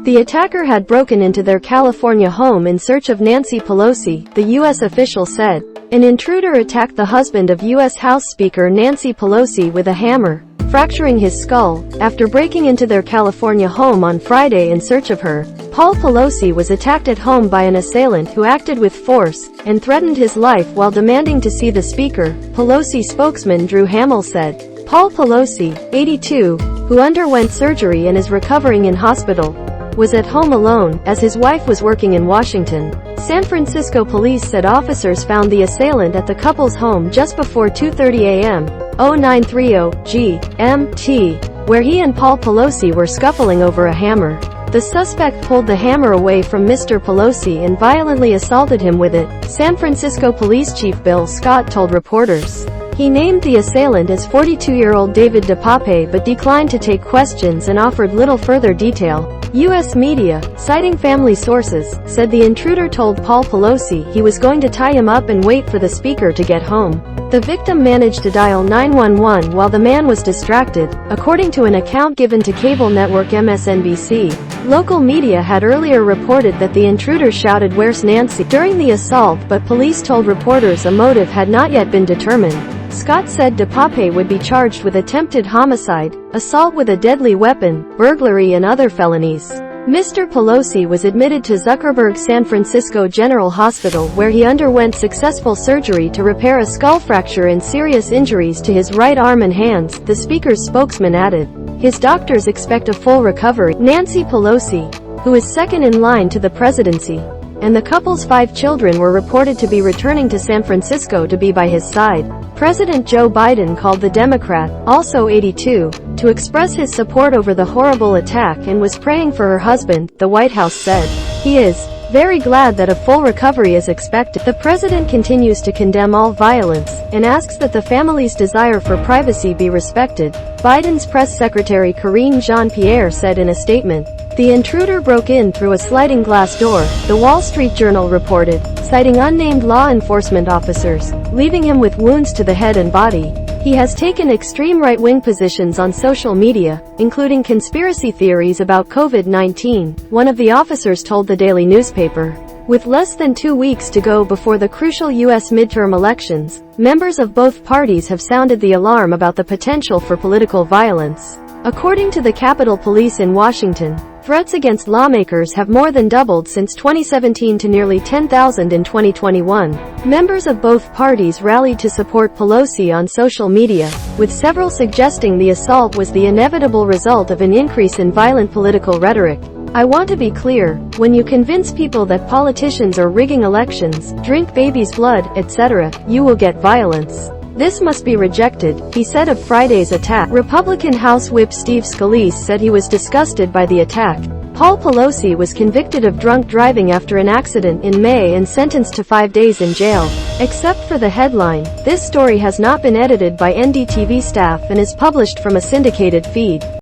The attacker had broken into their California home in search of Nancy Pelosi, the U.S. official said. An intruder attacked the husband of U.S. House Speaker Nancy Pelosi with a hammer, fracturing his skull. After breaking into their California home on Friday in search of her, Paul Pelosi was attacked at home by an assailant who acted with force and threatened his life while demanding to see the speaker, Pelosi spokesman Drew Hamill said. Paul Pelosi, 82, who underwent surgery and is recovering in hospital, was at home alone, as his wife was working in Washington. San Francisco police said officers found the assailant at the couple's home just before 2:30 a.m. 0930 GMT, where he and Paul Pelosi were scuffling over a hammer. The suspect pulled the hammer away from Mr. Pelosi and violently assaulted him with it, San Francisco Police Chief Bill Scott told reporters. He named the assailant as 42-year-old David DePape but declined to take questions and offered little further detail. U.S. media, citing family sources, said the intruder told Paul Pelosi he was going to tie him up and wait for the speaker to get home. The victim managed to dial 911 while the man was distracted, according to an account given to cable network MSNBC. Local media had earlier reported that the intruder shouted "Where's Nancy?" during the assault, but police told reporters a motive had not yet been determined. Scott said DePape would be charged with attempted homicide, assault with a deadly weapon, burglary and other felonies. Mr. Pelosi was admitted to Zuckerberg San Francisco General Hospital where he underwent successful surgery to repair a skull fracture and serious injuries to his right arm and hands, the speaker's spokesman added. His doctors expect a full recovery. Nancy Pelosi, who is second in line to the presidency, and the couple's 5 children were reported to be returning to San Francisco to be by his side. President Joe Biden called the Democrat, also 82, to express his support over the horrible attack and was praying for her husband, the White House said. He is very glad that a full recovery is expected. The president continues to condemn all violence and asks that the family's desire for privacy be respected, Biden's press secretary Karine Jean-Pierre said in a statement. The intruder broke in through a sliding glass door, the Wall Street Journal reported, citing unnamed law enforcement officers, leaving him with wounds to the head and body. He has taken extreme right-wing positions on social media, including conspiracy theories about COVID-19, one of the officers told the Daily newspaper. With less than 2 weeks to go before the crucial U.S. midterm elections, members of both parties have sounded the alarm about the potential for political violence. According to the Capitol Police in Washington, threats against lawmakers have more than doubled since 2017 to nearly 10,000 in 2021. Members of both parties rallied to support Pelosi on social media, with several suggesting the assault was the inevitable result of an increase in violent political rhetoric. I want to be clear, when you convince people that politicians are rigging elections, drink babies' blood, etc., you will get violence. This must be rejected, he said of Friday's attack. Republican House Whip Steve Scalise said he was disgusted by the attack. Paul Pelosi was convicted of drunk driving after an accident in May and sentenced to 5 days in jail. Except for the headline, this story has not been edited by NDTV staff and is published from a syndicated feed.